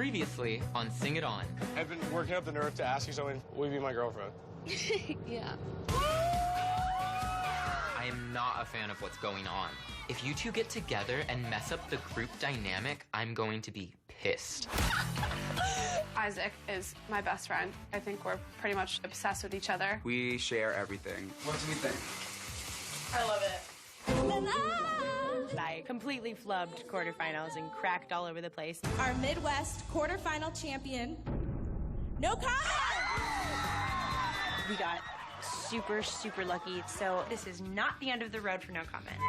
Previously on Sing It On. I've been working up the nerve to ask you something. Will you be my girlfriend? Yeah. I am not a fan of what's going on. If you two get together and mess up the group dynamic, I'm going to be pissed. Isaac is my best friend. I think we're pretty much obsessed with each other. We share everything. What do you think? I love it. I completely flubbed quarterfinals and cracked all over the place. Our Midwest quarterfinal champion, no comment! We got super, super lucky, so this is not the end of the road for no comment.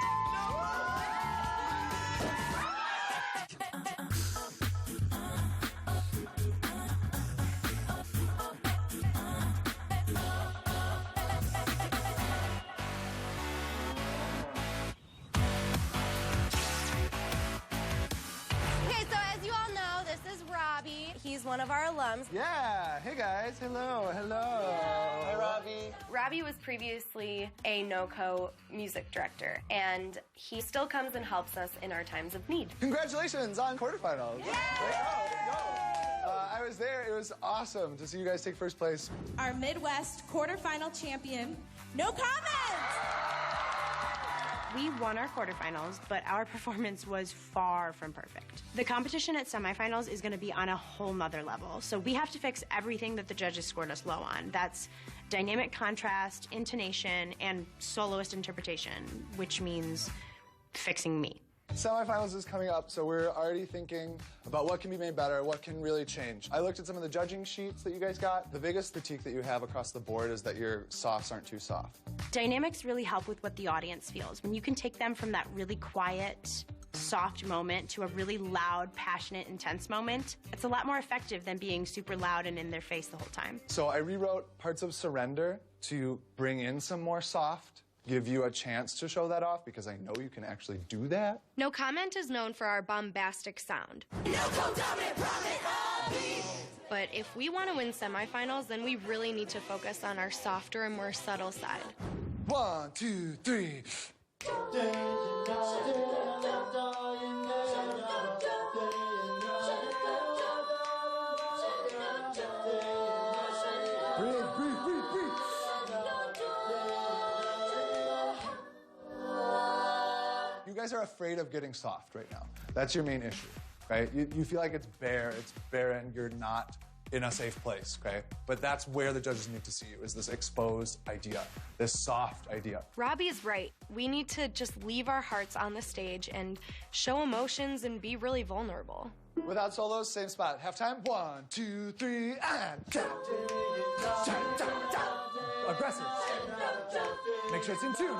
He's one of our alums. Yeah, hey guys, hello. Hi, Robbie. Robbie was previously a NoCo music director, and he still comes and helps us in our times of need. Congratulations on quarterfinals. Way to go. I was there, it was awesome to see you guys take first place. Our Midwest quarterfinal champion, no comment! We won our quarterfinals, but our performance was far from perfect. The competition at semifinals is going to be on a whole nother level, so we have to fix everything that the judges scored us low on. That's dynamic contrast, intonation, and soloist interpretation, which means fixing me. Semifinals is coming up, so we're already thinking about what can be made better, what can really change. I looked at some of the judging sheets that you guys got. The biggest critique that you have across the board is that your softs aren't too soft. Dynamics really help with what the audience feels. When you can take them from that really quiet, soft moment to a really loud, passionate, intense moment, it's a lot more effective than being super loud and in their face the whole time. So I rewrote parts of Surrender to bring in some more soft, give you a chance to show that off, because I know you can actually do that. No Comment is known for our bombastic sound. But if we want to win semifinals, then we really need to focus on our softer and more subtle side. 1, 2, 3. You guys are afraid of getting soft right now. That's your main issue, right? You feel like it's bare, it's barren, you're not in a safe place, okay? But that's where the judges need to see you, is this exposed idea, this soft idea. Robbie is right. We need to just leave our hearts on the stage and show emotions and be really vulnerable. Without solos, same spot. Halftime, 1, 2, 3, and tap. Tap, tap, tap. Aggressive. Make sure it's in tune.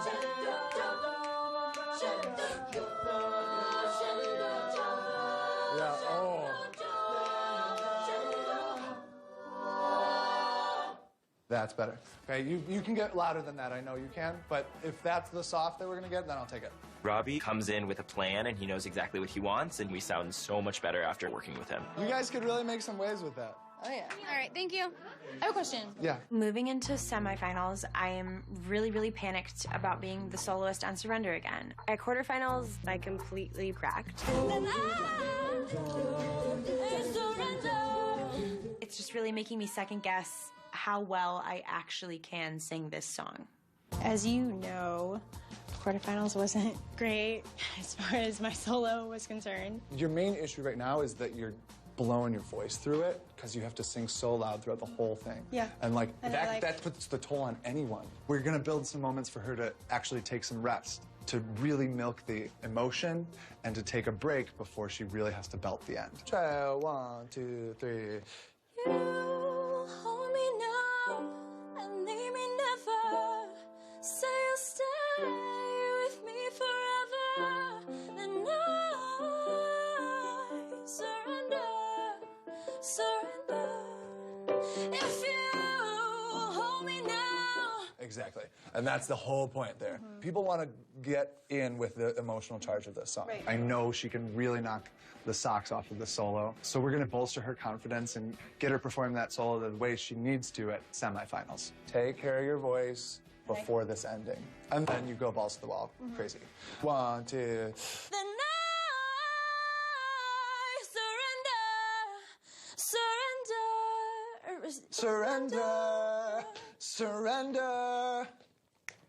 Yeah, oh. That's better. Okay, you can get louder than that, I know you can, but if that's the soft that we're gonna get, then I'll take it. Robbie comes in with a plan, and he knows exactly what he wants, and we sound so much better after working with him. You guys could really make some waves with that. Oh, yeah. All right, thank you. I have a question. Yeah. Moving into semifinals, I am really, really panicked about being the soloist on Surrender again. At quarterfinals, I completely cracked. It's just really making me second guess how well I actually can sing this song. As you know, quarterfinals wasn't great as far as my solo was concerned. Your main issue right now is that you're blowing your voice through it because you have to sing so loud throughout the whole thing. Yeah. And that puts the toll on anyone. We're gonna build some moments for her to actually take some rest, to really milk the emotion and to take a break before she really has to belt the end. Try 1, 2, 3. You hold me now and leave me never. Say you'll stay with me forever. And I surrender. If you hold me now. Exactly. And that's the whole point there. People want to get in with the emotional charge of this song. Right. I know she can really knock the socks off of the solo. So we're going to bolster her confidence and get her performing that solo the way she needs to at semifinals. Take care of your voice before this ending. And then you go balls to the wall. Crazy. 1, 2. Then I surrender. Surrender, surrender.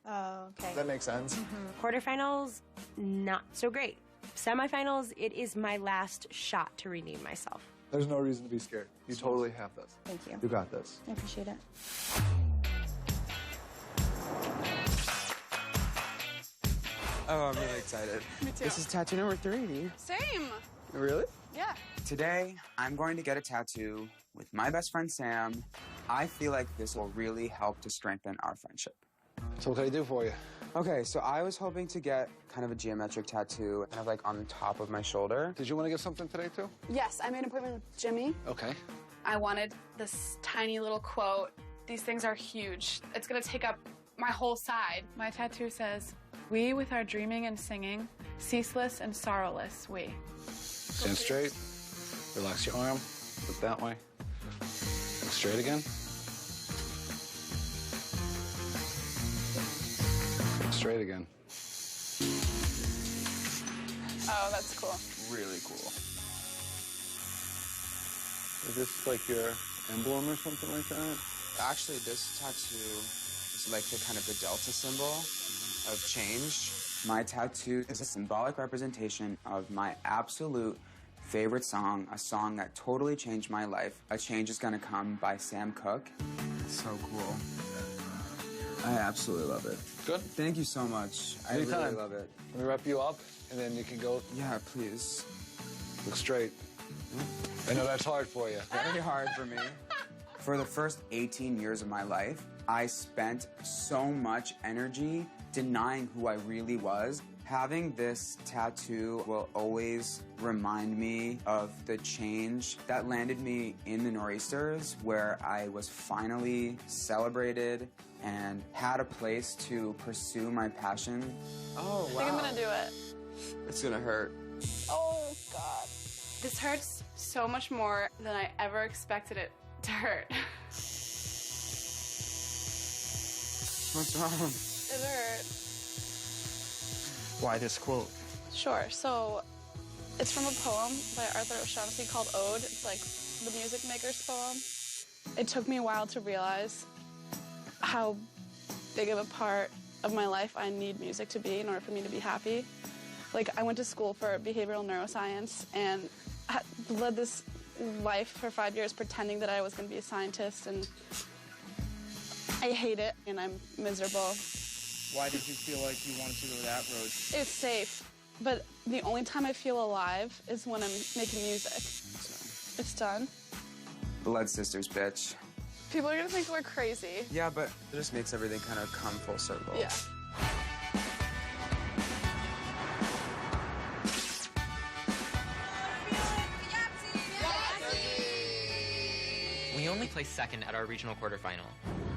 Oh, okay. Does that make sense? Quarterfinals, not so great. Semifinals, it is my last shot to redeem myself. There's no reason to be scared. You totally have this. Thank you. You got this. I appreciate it. Oh, I'm really excited. Me too. This is tattoo number 3. Same. Really? Yeah. Today, I'm going to get a tattoo with my best friend Sam. I feel like this will really help to strengthen our friendship. So what can I do for you? Okay, so I was hoping to get kind of a geometric tattoo, kind of like on the top of my shoulder. Did you want to get something today, too? Yes, I made an appointment with Jimmy. Okay. I wanted this tiny little quote. These things are huge. It's gonna take up my whole side. My tattoo says, "We with our dreaming and singing, ceaseless and sorrowless, we." Stand straight. Relax your arm. Look that way. Look straight again. Look straight again. Oh, that's cool. Really cool. Is this like your emblem or something like that? Actually, this tattoo is like the kind of the delta symbol of change. My tattoo is a symbolic representation of my absolute favorite song, a song that totally changed my life. A Change Is Gonna Come by Sam Cooke. It's so cool. I absolutely love it. Good. Thank you so much. I Anytime. really love it. Let me wrap you up, and then you can go Yeah, please. look straight. I know that's hard for you. Very hard for me. For the first 18 years of my life, I spent so much energy denying who I really was. Having this tattoo will always remind me of the change that landed me in the Nor'easters, where I was finally celebrated and had a place to pursue my passion. Oh, wow. I think I'm gonna do it. It's gonna hurt. Oh, God. This hurts so much more than I ever expected it to hurt. What's wrong? It hurt. Why this quote? Sure. So it's from a poem by Arthur O'Shaughnessy called Ode. It's like the music maker's poem. It took me a while to realize how big of a part of my life I need music to be in order for me to be happy. Like, I went to school for behavioral neuroscience and led this life for 5 years pretending that I was going to be a scientist, and I hate it, and I'm miserable. Why did you feel like you wanted to go that road? It's safe, but the only time I feel alive is when I'm making music. It's done. Blood sisters, bitch. People are gonna think we're crazy. Yeah, but it just makes everything kind of come full circle. Yeah. We only placed second at our regional quarterfinal.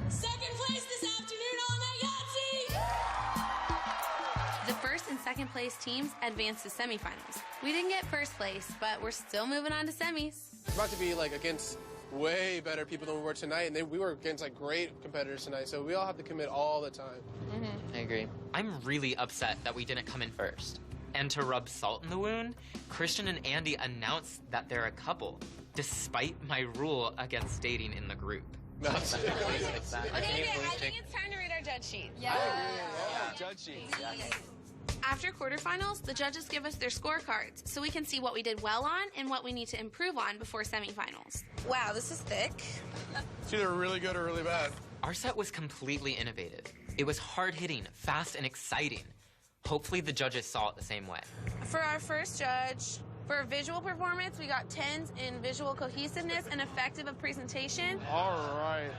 Second place this afternoon on the Yahtzee! The first and second place teams advanced to semifinals. We didn't get first place, but we're still moving on to semis. It's about to be like against way better people than we were tonight, and we were against like great competitors tonight, so we all have to commit all the time. I agree. I'm really upset that we didn't come in first. And to rub salt in the wound, Christian and Andy announced that they're a couple, despite my rule against dating in the group. Okay, I think it's time to read our judge sheet. Yeah, judge sheet. After quarterfinals, the judges give us their scorecards so we can see what we did well on and what we need to improve on before semifinals. Wow, this is thick. It's either really good or really bad. Our set was completely innovative. It was hard-hitting, fast, and exciting. Hopefully the judges saw it the same way. For our first judge, for visual performance, we got 10s in visual cohesiveness and effective of presentation. All right.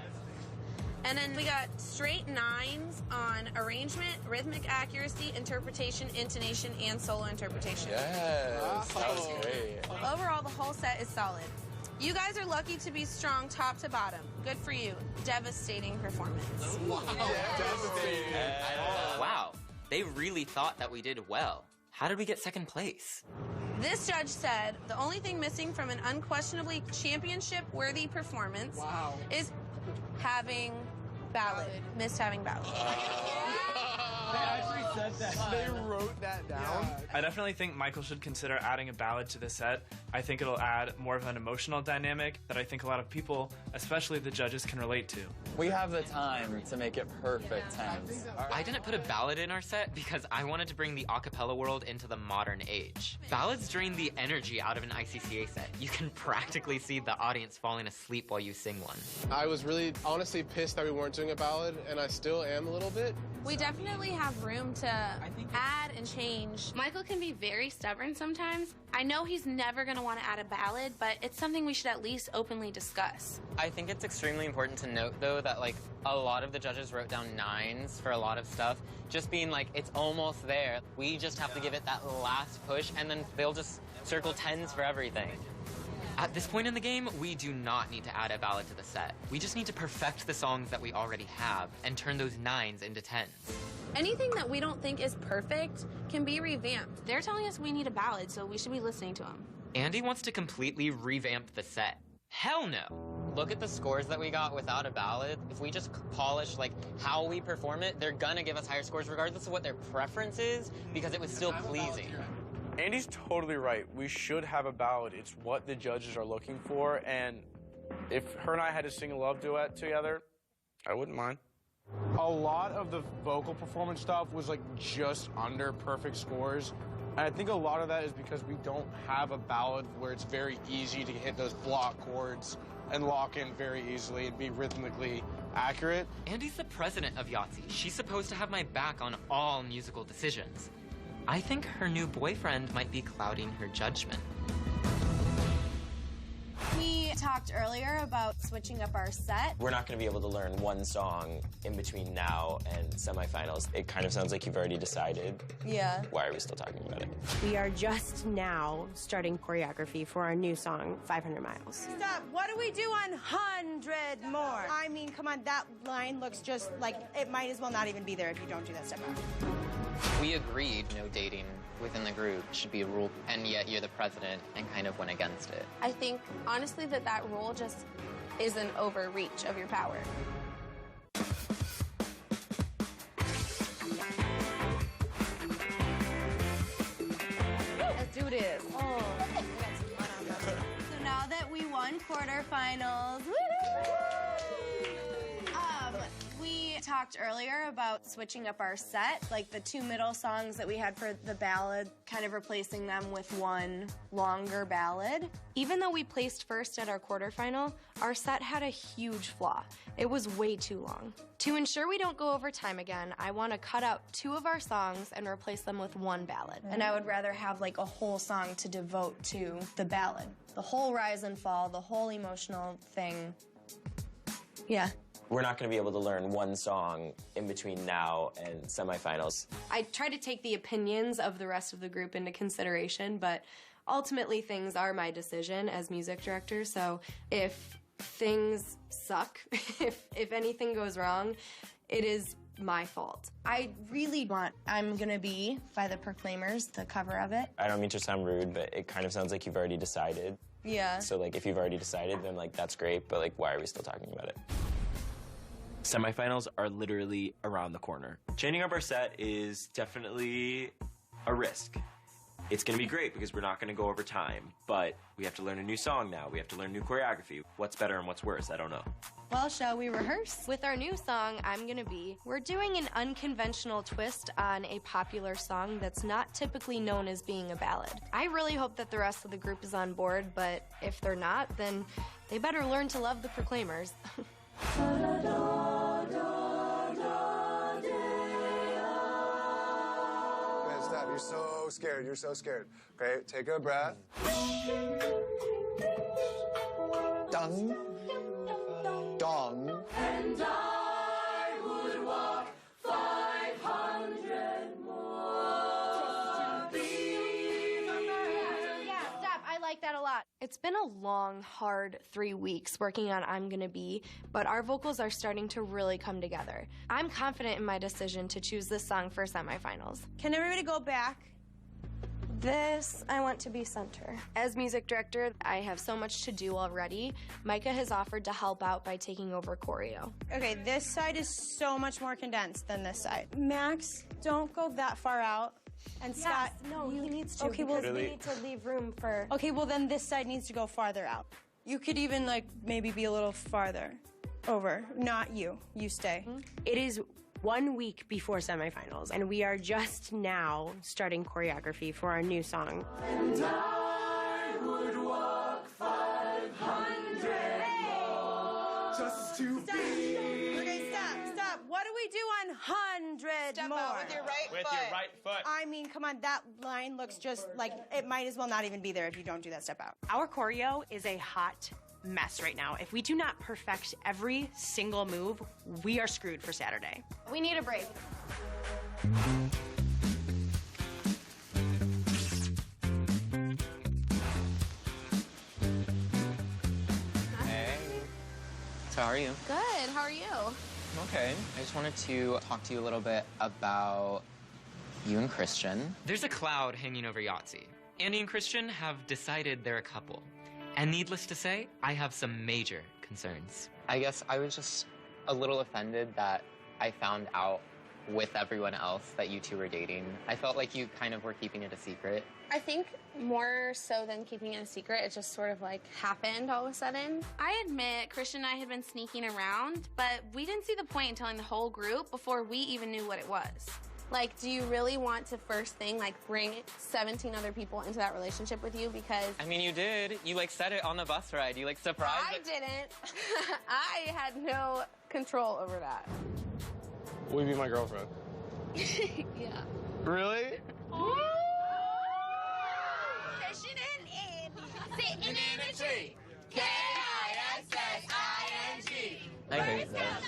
And then we got straight 9s on arrangement, rhythmic accuracy, interpretation, intonation, and solo interpretation. Yes, that was great. Overall, the whole set is solid. You guys are lucky to be strong top to bottom. Good for you. Devastating performance. Wow, they really thought that we did well. How did we get second place? This judge said the only thing missing from an unquestionably championship-worthy performance is having ballad. Missed having ballad. actually said that. They wrote that down? I definitely think Michael should consider adding a ballad to the set. I think it'll add more of an emotional dynamic that I think a lot of people, especially the judges, can relate to. We have the time to make it perfect tense. I didn't put a ballad in our set because I wanted to bring the a cappella world into the modern age. Ballads drain the energy out of an ICCA set. You can practically see the audience falling asleep while you sing one. I was really honestly pissed that we weren't doing a ballad, and I still am a little bit. We definitely have room to add and change. Michael can be very stubborn sometimes. I know he's never going to want to add a ballad, but it's something we should at least openly discuss. I think it's extremely important to note, though, that, like, a lot of the judges wrote down 9s for a lot of stuff, just being like, it's almost there. We just have to give it that last push, and then they'll just circle 10s for everything. At this point in the game, we do not need to add a ballad to the set. We just need to perfect the songs that we already have and turn those 9s into 10s. Anything that we don't think is perfect can be revamped. They're telling us we need a ballad, so we should be listening to them. Andy wants to completely revamp the set. Hell no! Look at the scores that we got without a ballad. If we just polish, like, how we perform it, they're gonna give us higher scores regardless of what their preference is, because it was still pleasing. Andy's totally right. We should have a ballad. It's what the judges are looking for, and if her and I had to sing a love duet together, I wouldn't mind. A lot of the vocal performance stuff was like just under perfect scores. And I think a lot of that is because we don't have a ballad where it's very easy to hit those block chords and lock in very easily and be rhythmically accurate. Andy's the president of Yahtzee. She's supposed to have my back on all musical decisions. I think her new boyfriend might be clouding her judgment. We talked earlier about switching up our set. We're not going to be able to learn one song in between now and semifinals. It kind of sounds like you've already decided. Yeah. Why are we still talking about it? We are just now starting choreography for our new song, 500 Miles. Stop. What do we do on 100 more? I mean, come on, that line looks just like it might as well not even be there if you don't do that step out. We agreed no dating within the group should be a rule, and yet you're the president and kind of went against it. I think, honestly, that rule just is an overreach of your power. Let's do this. Oh, we got some fun on that. So now that we won quarterfinals, we talked earlier about switching up our set, like the 2 middle songs that we had for the ballad, kind of replacing them with one longer ballad. Even though we placed first at our quarterfinal, our set had a huge flaw. It was way too long. To ensure we don't go over time again, I want to cut out 2 of our songs and replace them with one ballad. And I would rather have like a whole song to devote to the ballad. The whole rise and fall, the whole emotional thing. Yeah. We're not going to be able to learn one song in between now and semifinals. I try to take the opinions of the rest of the group into consideration, but ultimately things are my decision as music director, so if things suck, if anything goes wrong, it is my fault. I really want I'm Gonna Be by the Proclaimers, the cover of it. I don't mean to sound rude, but it kind of sounds like you've already decided. Yeah. So, like, if you've already decided, then, like, that's great, but, like, why are we still talking about it? Semifinals are literally around the corner. Changing up our set is definitely a risk. It's going to be great because we're not going to go over time, but we have to learn a new song now. We have to learn new choreography. What's better and what's worse? I don't know. Well, shall we rehearse? With our new song, I'm Gonna Be, we're doing an unconventional twist on a popular song that's not typically known as being a ballad. I really hope that the rest of the group is on board, but if they're not, then they better learn to love the Proclaimers. Stop. You're so scared. You're so scared. Okay, take a breath. Dong. Dong. And I would walk 500 more. Yeah, stop. I like that a lot. It's been a long, hard 3 weeks working on I'm Gonna Be, but our vocals are starting to really come together. I'm confident in my decision to choose this song for semifinals. Can everybody go back? This, I want to be center. As music director, I have so much to do already. Micah has offered to help out by taking over choreo. Okay, this side is so much more condensed than this side. Max, don't go that far out. And Scott, no, he needs to. Okay, well, we need to leave room for. Okay, well then this side needs to go farther out. You could even like maybe be a little farther over. Not you. You stay. It is 1 week before semifinals, and we are just now starting choreography for our new song. And I would walk 500 more just to be. Okay, stop. What do we do on 100 Step more? out with your right With foot. your right foot. I mean, come on, that line looks just like it might as well not even be there if you don't do that step out. Our choreo is a hot mess right now. If we do not perfect every single move, we are screwed for Saturday. We need a break. Hey. So how are you? Good. How are you? Okay. I just wanted to talk to you a little bit about you and Christian. There's a cloud hanging over Yahtzee. Andy and Christian have decided they're a couple. And needless to say, I have some major concerns. I guess I was just a little offended that I found out with everyone else that you two were dating. I felt like you kind of were keeping it a secret. I think more so than keeping it a secret, it just sort of like happened all of a sudden. I admit Christian and I had been sneaking around, but we didn't see the point in telling the whole group before we even knew what it was. Like, do you really want to first thing, like, bring 17 other people into that relationship with you? Because I mean, you did. You, like, said it on the bus ride. You, like, surprised I didn't. I had no control over that. Will you be my girlfriend? Yeah. Really? Christian and Andy sitting in a tree. K-I-S-S-I-N-G. I hate that.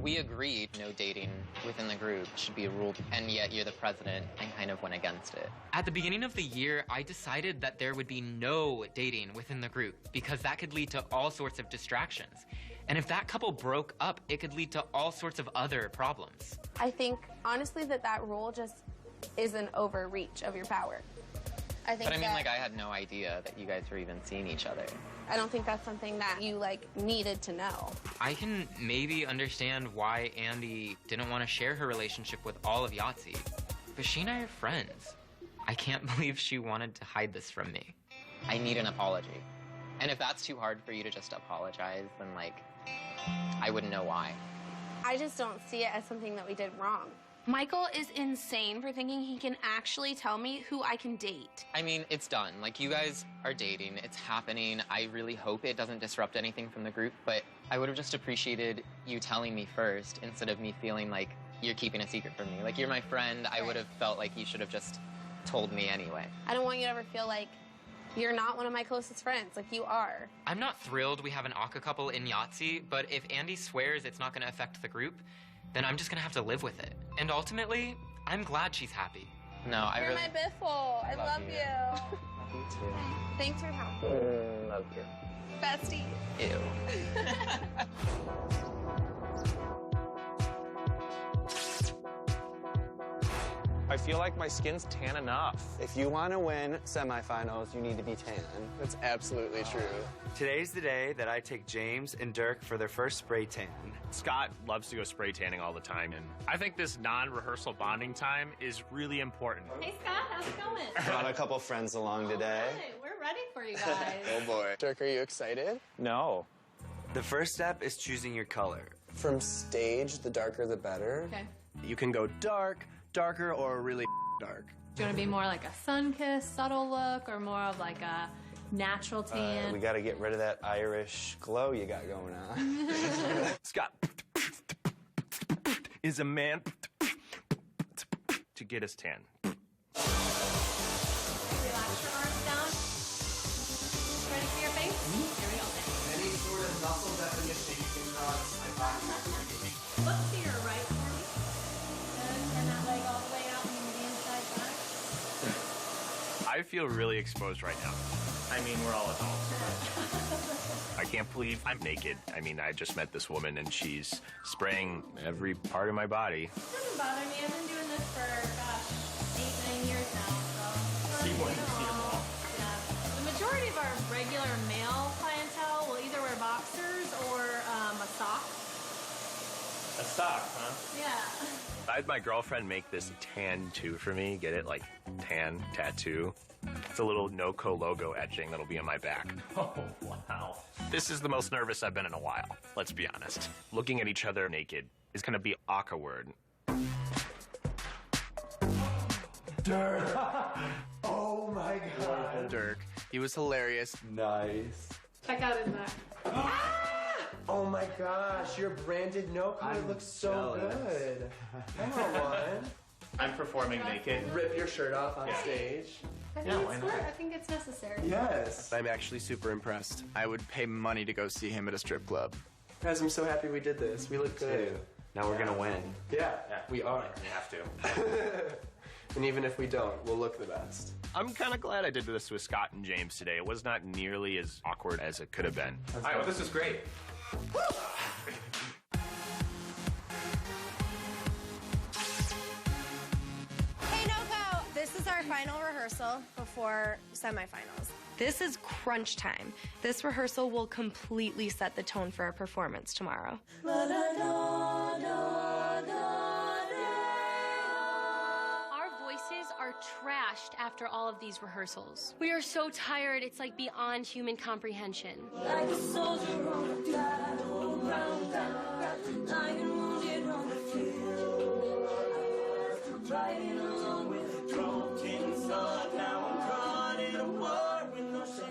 We agreed no dating within the group should be a rule, and yet you're the president and kind of went against it. At the beginning of the year, I decided that there would be no dating within the group because that could lead to all sorts of distractions. And if that couple broke up, it could lead to all sorts of other problems. I think, honestly, that rule just is an overreach of your power. I think But I mean, that- like, I had no idea that you guys were even seeing each other. I don't think that's something that you, like, needed to know. I can maybe understand why Andy didn't want to share her relationship with all of Yahtzee, but she and I are friends. I can't believe she wanted to hide this from me. I need an apology. And if that's too hard for you to just apologize, then, like, I wouldn't know why. I just don't see it as something that we did wrong. Michael is insane for thinking he can actually tell me who I can date. I mean, it's done. Like, you guys are dating. It's happening. I really hope it doesn't disrupt anything from the group, but I would have just appreciated you telling me first instead of me feeling like you're keeping a secret from me. Like, you're my friend. I would have felt like you should have just told me anyway. I don't want you to ever feel like you're not one of my closest friends, like you are. I'm not thrilled we have an Aka couple in Yahtzee, but if Andy swears it's not going to affect the group, then I'm just going to have to live with it. And ultimately, I'm glad she's happy. No, I You're really... my biffle. I love you. Love you too. Thanks for helping. Love you. Bestie. Ew. I feel like my skin's tan enough. If you want to win semifinals, you need to be tan. That's absolutely true. Today's the day that I take James and Dirk for their first spray tan. Scott loves to go spray tanning all the time, and I think this non-rehearsal bonding time is really important. Hey Scott, how's it going? Brought a couple friends along today. Hey, we're ready for you guys. Oh boy. Dirk, are you excited? No. The first step is choosing your color. From stage, the darker the better. Okay. You can go dark, darker, or really dark. Do you want to be more like a sun-kissed, subtle look, or more of like a natural tan? We got to get rid of that Irish glow you got going on. Scott is a man to get us tan. Relax your arms down. Ready for your face? Here we go. Any sort of muscle definition you can draw on my body. Look to your right for me. Good. Turn that leg all the way out and the inside back. I feel really exposed right now. I mean, we're all adults. I can't believe I'm naked. I mean, I just met this woman and she's spraying every part of my body. Doesn't bother me. I've been doing this for, gosh, 8-9 years now. So Sock, huh? Yeah. I had my girlfriend make this tattoo for me. Get it? Like, tan tattoo. It's a little NOCO logo etching that'll be on my back. Oh, wow. This is the most nervous I've been in a while, let's be honest. Looking at each other naked is gonna be awkward. Dirk. Oh my God. Dirk. He was hilarious. Nice. Check out his back. Oh my gosh, your branded NOCO looks so good. Come on. I'm performing naked. Rip your shirt off on stage. I think it's smart. I think it's necessary. Yes. I'm actually super impressed. I would pay money to go see him at a strip club. Guys, I'm so happy we did this. We look good. Now we're gonna win. Yeah, we are. We have to. And even if we don't, we'll look the best. I'm kind of glad I did this with Scott and James today. It was not nearly as awkward as it could have been. All right, well, this is great. Hey, NOCO! This is our final rehearsal before semifinals. This is crunch time. This rehearsal will completely set the tone for our performance tomorrow. Are trashed after all of these rehearsals. We are so tired, it's like beyond human comprehension. Like a soldier on the battleground, lying wounded on the field. Riding along with a broken sword, now I'm caught in a war with no shield.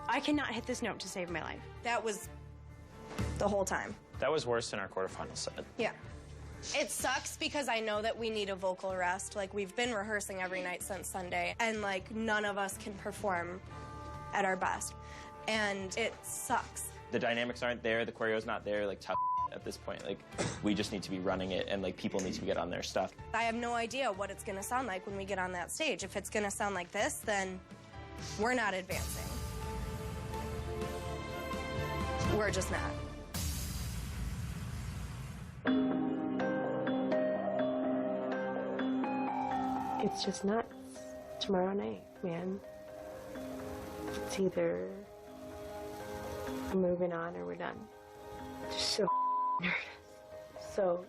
I cannot hit this note to save my life. That was the whole time. That was worse than our quarterfinal set. Yeah. It sucks because I know that we need a vocal rest. Like, we've been rehearsing every night since Sunday, and, like, none of us can perform at our best. And it sucks. The dynamics aren't there, the choreo's not there, like, tough at this point. Like, we just need to be running it, and, like, people need to get on their stuff. I have no idea what it's gonna sound like when we get on that stage. If it's gonna sound like this, then we're not advancing. We're just not. It's just nuts. Tomorrow night, man. It's either I'm moving on or we're done. Just so nervous. So,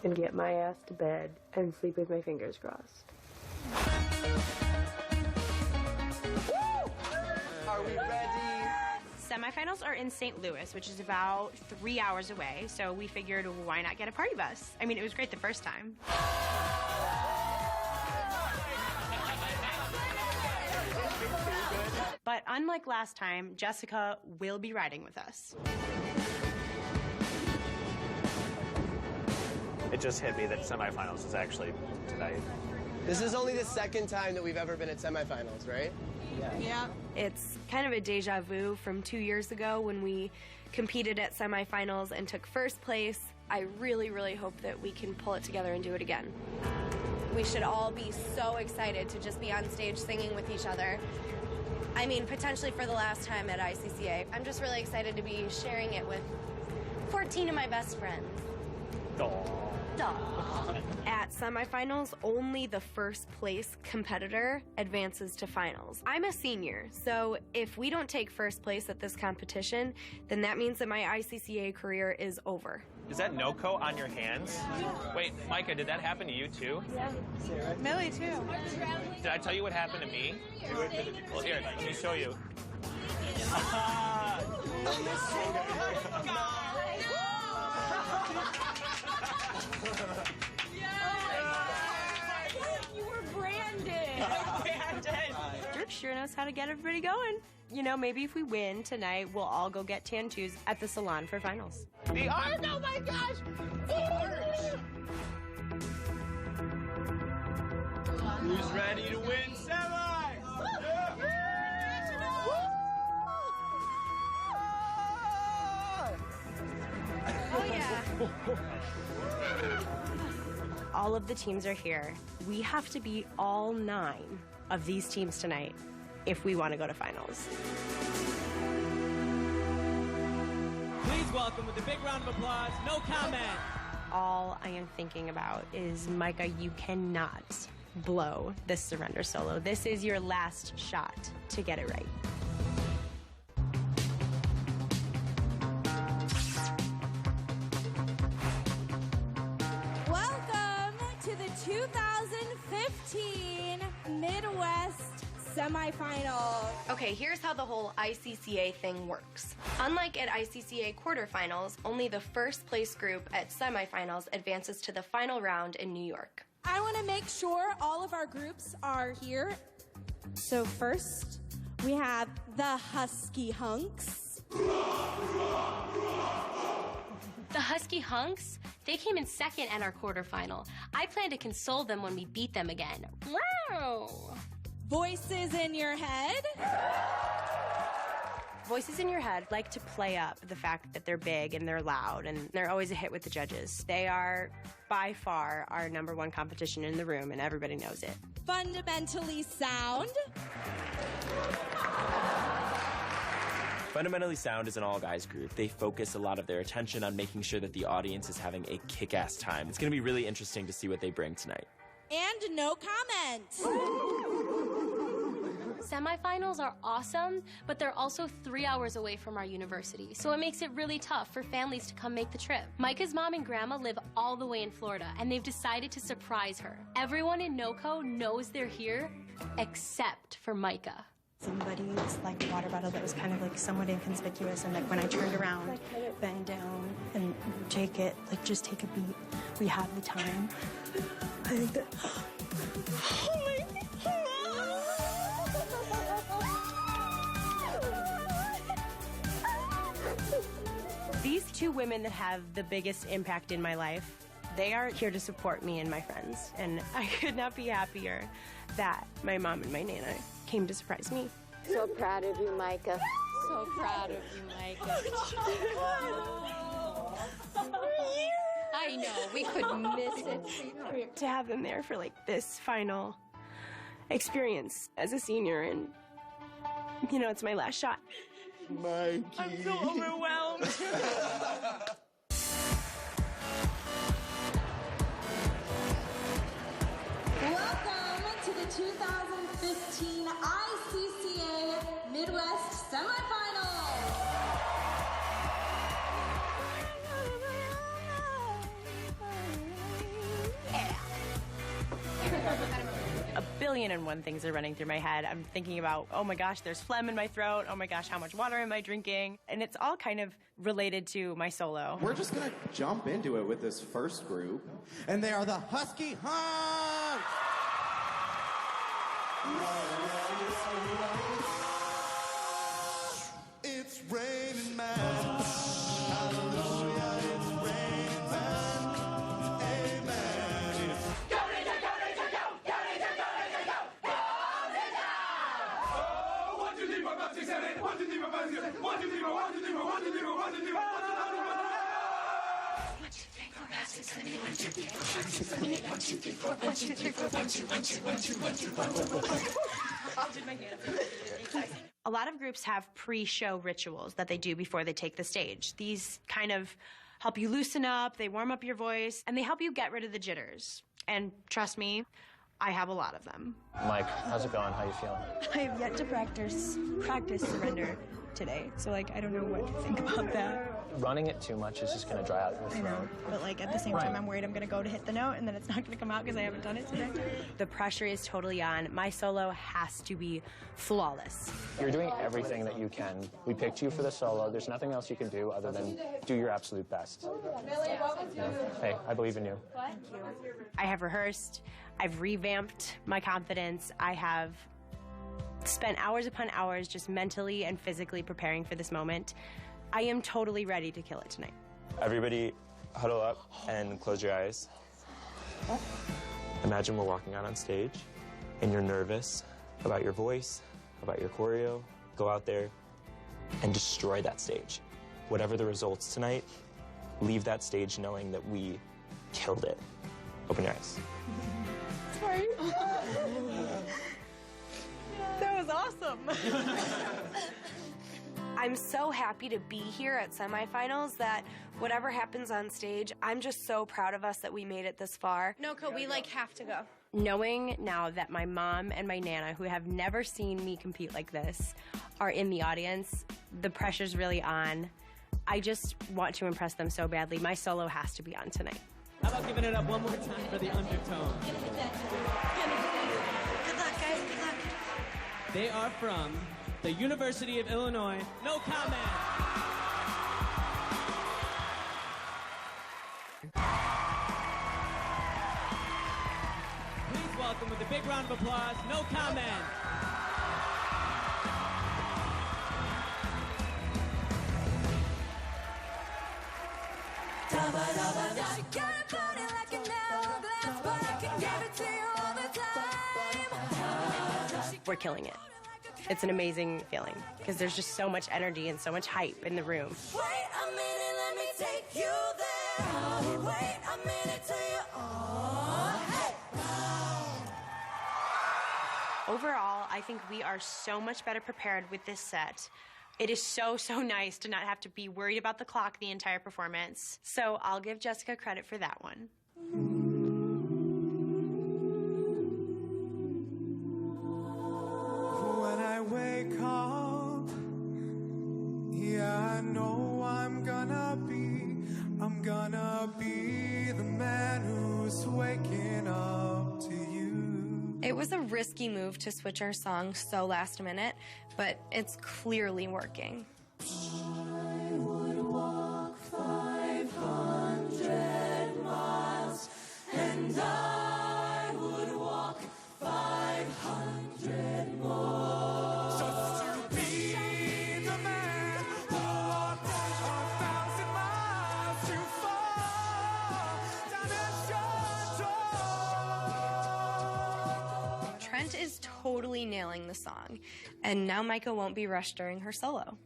I'm gonna get my ass to bed and sleep with my fingers crossed. Are we ready? Semifinals are in St. Louis, which is about 3 hours away, so we figured, why not get a party bus? I mean, it was great the first time. But unlike last time, Jessica will be riding with us. It just hit me that semifinals is actually tonight. This is only the second time that we've ever been at semifinals, right? Yeah. It's kind of a deja vu from 2 years ago when we competed at semifinals and took first place. I really, really hope that we can pull it together and do it again. We should all be so excited to just be on stage singing with each other. I mean, potentially for the last time at ICCA. I'm just really excited to be sharing it with 14 of my best friends. At semifinals, only the first place competitor advances to finals. I'm a senior, so if we don't take first place at this competition, then that means that my ICCA career is over. Is that NOCO on your hands? Wait, Micah, did that happen to you too? Yeah. Millie, too. Did I tell you what happened to me? Well, here, let me show you. You were branded! Dirk sure knows how to get everybody going. You know, maybe if we win tonight, we'll all go get tattoos at the salon for finals. The arch! Oh my gosh! The arch! Who's ready to win semi? Oh, yeah. All of the teams are here. We have to beat all 9 of these teams tonight if we want to go to finals. Please welcome with a big round of applause, No Comment, all I am thinking about is, Micah, you cannot blow this surrender solo. This is your last shot to get it right. Welcome to the 2015 Midwest semifinals. Okay, here's how the whole ICCA thing works. Unlike at ICCA quarterfinals, only the first place group at semifinals advances to the final round in New York. I want to make sure all of our groups are here. So first, we have the Husky Hunks. The Husky Hunks, they came in second at our quarterfinal. I plan to console them when we beat them again. Wow! Voices in Your Head. Voices in Your Head like to play up the fact that they're big and they're loud and they're always a hit with the judges. They are by far our #1 competition in the room and everybody knows it. Fundamentally Sound. Fundamentally Sound is an all-guys group. They focus a lot of their attention on making sure that the audience is having a kick-ass time. It's going to be really interesting to see what they bring tonight. And No Comment. Semifinals are awesome, but they're also 3 hours away from our university, so it makes it really tough for families to come make the trip. Micah's mom and grandma live all the way in Florida, and they've decided to surprise her. Everyone in NoCo knows they're here, except for Micah. Somebody's like water bottle that was kind of like somewhat inconspicuous, and like when I turned around, bend down and take it, like just take a beat. We have the time. I think that. Oh my God. These two women that have the biggest impact in my life, they are here to support me and my friends, and I could not be happier that my mom and my Nana came to surprise me. So proud of you, Micah. So proud of you, Micah. I know, we could miss it. To have them there for like this final experience as a senior, and you know, it's my last shot. Mikey. I'm so overwhelmed. Welcome to the 2015 ICCA Midwest semifinals. A billion and one things are running through my head. I'm thinking about, oh my gosh, there's phlegm in my throat. Oh my gosh, how much water am I drinking? And it's all kind of related to my solo. We're just gonna jump into it with this first group, and they are the Husky Hunks! It's raining man. Hallelujah, it's raining man. Amen. Go, Ninja, go, Ninja, go! Go, Ninja, go, Ninja, go! Go, Ninja! Oh, 1, 2, 3, 4, 5, 6, 7, 8. 1, 2, 3, 4, 5, 6, 7, 8. 1, 2, 3, 4, 1, 2, 3, 4, 1, 2, 3, 4, 1, 2, 3, 4, 1, 2, 3, 4, 1, 2, 3, 4, 5, 6, 7, 8. 1, 2, 3, 4, 5, 6, 7, 8. 1, 2, 3, 4, 1, 2, 3, 4, 1, 2, 1, 2, 1, 2, 1, 2, 1, 2, 1, 2. A lot of groups have pre-show rituals that they do before they take the stage. These kind of help you loosen up, they warm up your voice, and they help you get rid of the jitters. And trust me, I have a lot of them. Mike, how's it going? How you feeling? I have yet to practice surrender today, so like I don't know what to think about that. Running it too much is just gonna dry out your throat. I know, but like at the same time, I'm worried I'm gonna go to hit the note and then it's not gonna come out because I haven't done it today. The pressure is totally on. My solo has to be flawless. You're doing everything that you can. We picked you for the solo. There's nothing else you can do other than do your absolute best. Hey, I believe in you. Thank you. I have rehearsed. I've revamped my confidence. I have spent hours upon hours just mentally and physically preparing for this moment. I am totally ready to kill it tonight. Everybody huddle up and close your eyes. Imagine we're walking out on stage and you're nervous about your voice, about your choreo. Go out there and destroy that stage. Whatever the results tonight, leave that stage knowing that we killed it. Open your eyes. Sorry. That was awesome. I'm so happy to be here at semifinals that whatever happens on stage, I'm just so proud of us that we made it this far. No, we have to go. Knowing now that my mom and my Nana, who have never seen me compete like this, are in the audience, the pressure's really on. I just want to impress them so badly. My solo has to be on tonight. How about giving it up one more time for the Undertone? Good luck, guys. Good luck. They are from the University of Illinois. No comment. Please welcome with a big round of applause, No Comment. We're killing it. It's an amazing feeling because there's just so much energy and so much hype in the room. Wait a minute, let me take you there. Wait a minute till you're on. Hey. Overall, I think we are so much better prepared with this set. It is so nice to not have to be worried about the clock the entire performance. So I'll give Jessica credit for that one. When I wake up, yeah, I know I'm gonna be the man who's waking up to you. It was a risky move to switch our song so last minute, but it's clearly working. I would walk 500 miles, and I would walk 500 more. Just to be the man who walked 1,000 miles too far. Dimension. Trent is totally nailing the song, and now Micah won't be rushed during her solo.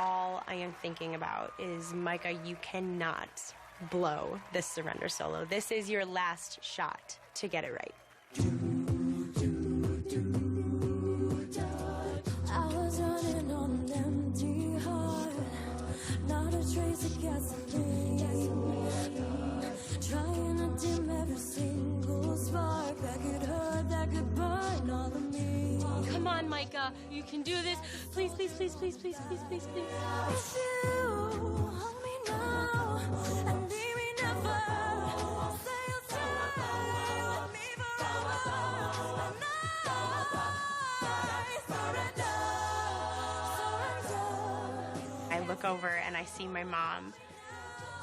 All I am thinking about is, Micah, you cannot blow this surrender solo. This is your last shot to get it right. I was running on an empty heart, not a trace of gasoline. Trying to dim every single spark that could hurt, that could burn all of me. Come on, Micah. You can do this. Please, please, please, please, please, please, please, please. If you hold me now and leave me never, say you'll stay with me forever. And I look over and I see my mom,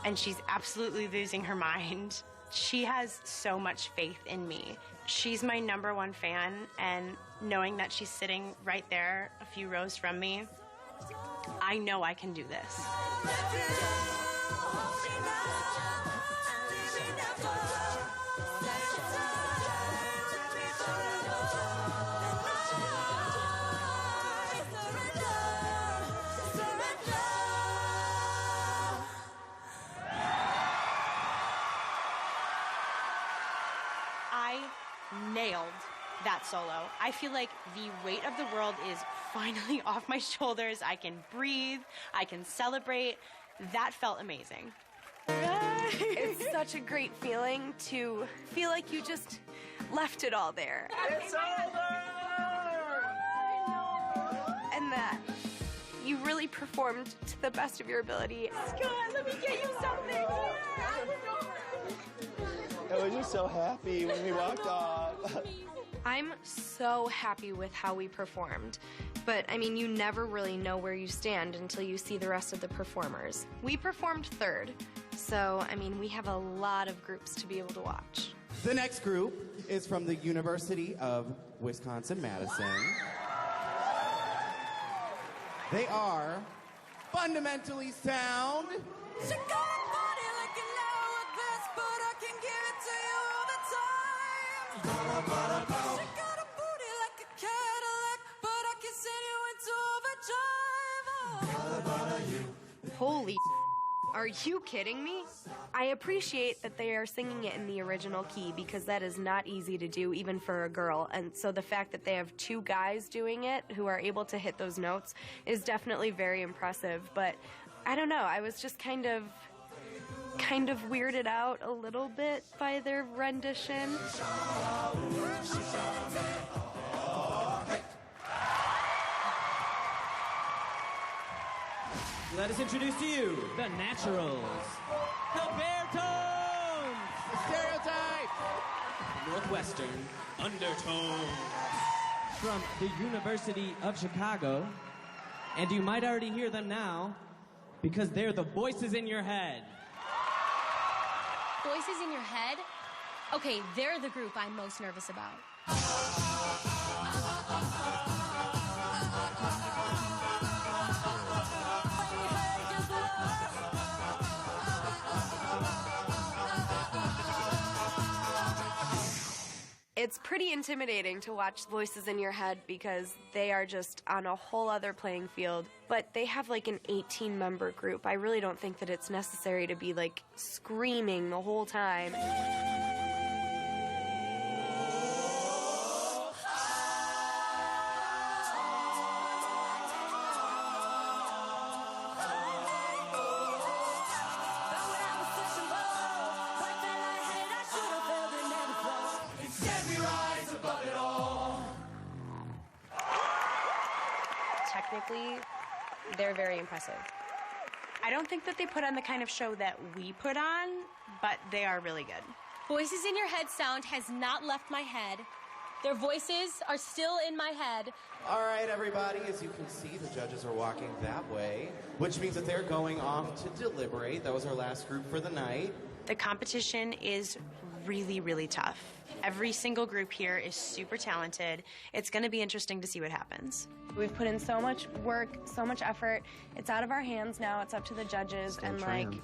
and she's absolutely losing her mind. She has so much faith in me. She's my #1 fan, and knowing that she's sitting right there a few rows from me, I know I can do this. I nailed that solo. I feel like the weight of the world is finally off my shoulders. I can breathe. I can celebrate. That felt amazing. It's such a great feeling to feel like you just left it all there. It's over! And that you really performed to the best of your ability. Scott, let me get you something. I was just so happy when we walked off. I'm so happy with how we performed. But, I mean, you never really know where you stand until you see the rest of the performers. We performed third, so, I mean, we have a lot of groups to be able to watch. The next group is from the University of Wisconsin-Madison. They are Fundamentally Sound. She got a body like an hourglass, but I can give it to you all the time. She got a booty like a Cadillac, but I can send you into overdrive. Holy Are you kidding me? I appreciate that they are singing it in the original key because that is not easy to do even for a girl. And so the fact that they have two guys doing it who are able to hit those notes is definitely very impressive. But I don't know, I was just kind of weirded out a little bit by their rendition. Let us introduce to you the Naturals, the Baretones, the Stereotype, Northwestern Undertones. From the University of Chicago, and you might already hear them now because they're the voices in your head. Voices in your head? Okay, they're the group I'm most nervous about. It's pretty intimidating to watch voices in your head because they are just on a whole other playing field. But they have like an 18-member group. I really don't think that it's necessary to be like screaming the whole time. Technically, they're very impressive. I don't think that they put on the kind of show that we put on, but they are really good. Voices in Your Head sound has not left my head. Their voices are still in my head. All right, everybody, as you can see, the judges are walking that way, which means that they're going off to deliberate. That was our last group for the night. The competition is really, really tough. Every single group here is super talented. It's going to be interesting to see what happens. We've put in so much work, so much effort. It's out of our hands now. It's up to the judges. Still and triumphant.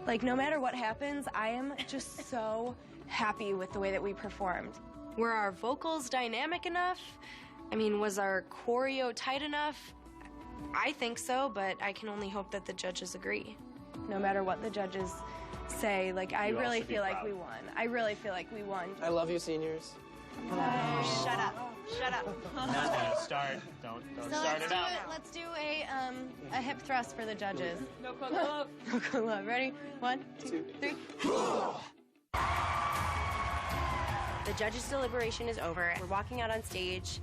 like no matter what happens, I am just so happy with the way that we performed. Were our vocals dynamic enough? I mean, was our choreo tight enough? I think so, but I can only hope that the judges agree. No matter what the judges say, like, I You all really should be feel like proud. we won. I really feel like we won. I love you, seniors. Shut up. Shut up. Start. Don't So start let's it do out. let's do a hip thrust for the judges. No quote love. No quote love. Ready? 1, 2, 3. The judges' deliberation is over. We're walking out on stage,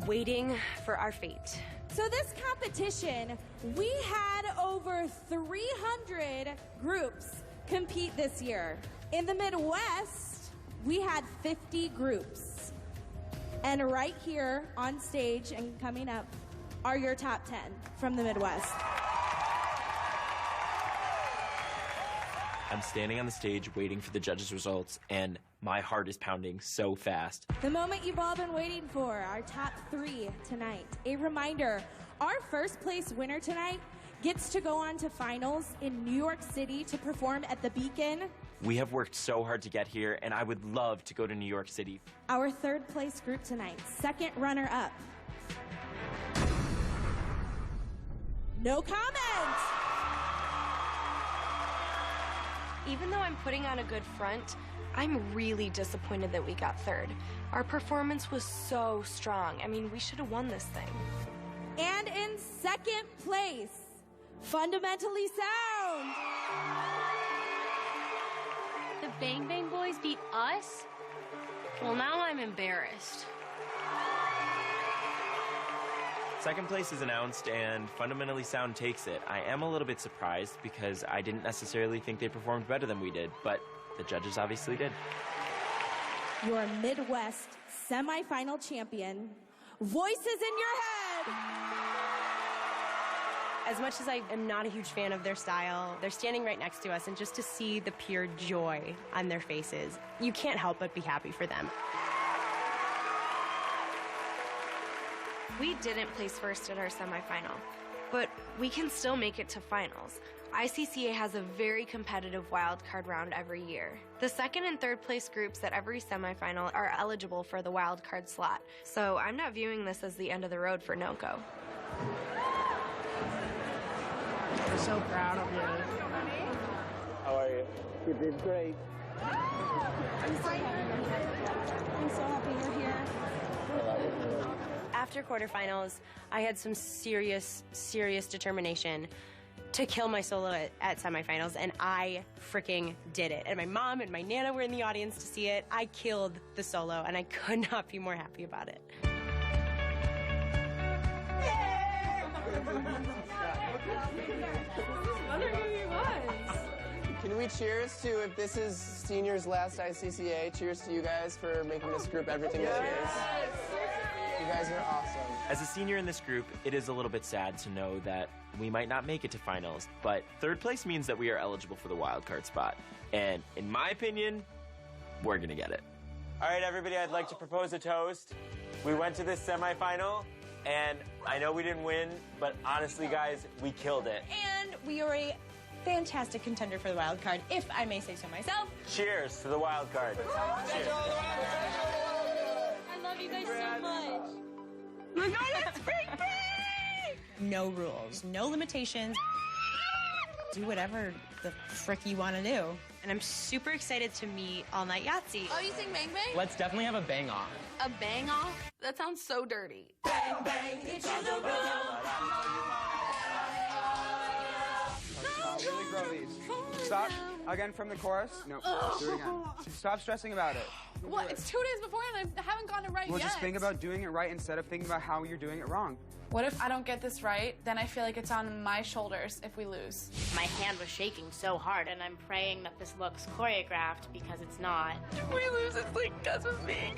waiting for our fate. So this competition, we had over 300 groups compete this year. In the Midwest, we had 50 groups. And right here on stage and coming up are your top 10 from the Midwest. I'm standing on the stage waiting for the judges' results, and my heart is pounding so fast. The moment you've all been waiting for, our top 3 tonight. A reminder, our first place winner tonight gets to go on to finals in New York City to perform at the Beacon. We have worked so hard to get here, and I would love to go to New York City. Our third place group tonight, second runner up. No comment. Even though I'm putting on a good front, I'm really disappointed that we got third. Our performance was so strong. I mean, we should have won this thing. And in second place, Fundamentally Sound. The Bang Bang Boys beat us? Well, now I'm embarrassed. Second place is announced, and Fundamentally Sound takes it. I am a little bit surprised because I didn't necessarily think they performed better than we did, but the judges obviously did. Your Midwest semifinal champion, Voices in Your Head. As much as I am not a huge fan of their style, they're standing right next to us, and just to see the pure joy on their faces, you can't help but be happy for them. We didn't place first at our semifinal, but we can still make it to finals. ICCA has a very competitive wildcard round every year. The second and third place groups at every semifinal are eligible for the wildcard slot, so I'm not viewing this as the end of the road for NOCO. We're so proud of you. How are you? You did great. I'm so happy you're here. After quarterfinals, I had some serious determination to kill my solo at semifinals, and I freaking did it. And my mom and my Nana were in the audience to see it. I killed the solo, and I could not be more happy about it. Can we cheers to, if this is seniors' last ICCA, cheers to you guys for making this group everything that it is. You guys are awesome. As a senior in this group, it is a little bit sad to know that we might not make it to finals, but third place means that we are eligible for the wild card spot. And in my opinion, we're gonna get it. All right, everybody, I'd like to propose a toast. We went to this semifinal, and I know we didn't win, but honestly, guys, we killed it. And we are a fantastic contender for the wild card, if I may say so myself. Cheers to the wild card. Cheers. I love you guys so much. Look at spring break! No rules, no limitations. Do whatever the frick you want to do. And I'm super excited to meet All Night Yahtzee. Oh, you sing Bang Bang? Let's definitely have a bang off. A bang off? That sounds so dirty. Bang, bang, it's in the room. Really grow these. Stop. Again from the chorus. No, do it again. Stop stressing about it. What? It's 2 days before and I haven't gotten it right Well, yet. just think about doing it right instead of thinking about how you're doing it wrong. What if I don't get this right? Then I feel like it's on my shoulders if we lose. My hand was shaking so hard, and I'm praying that this looks choreographed because it's not. If we lose, it's like because of me.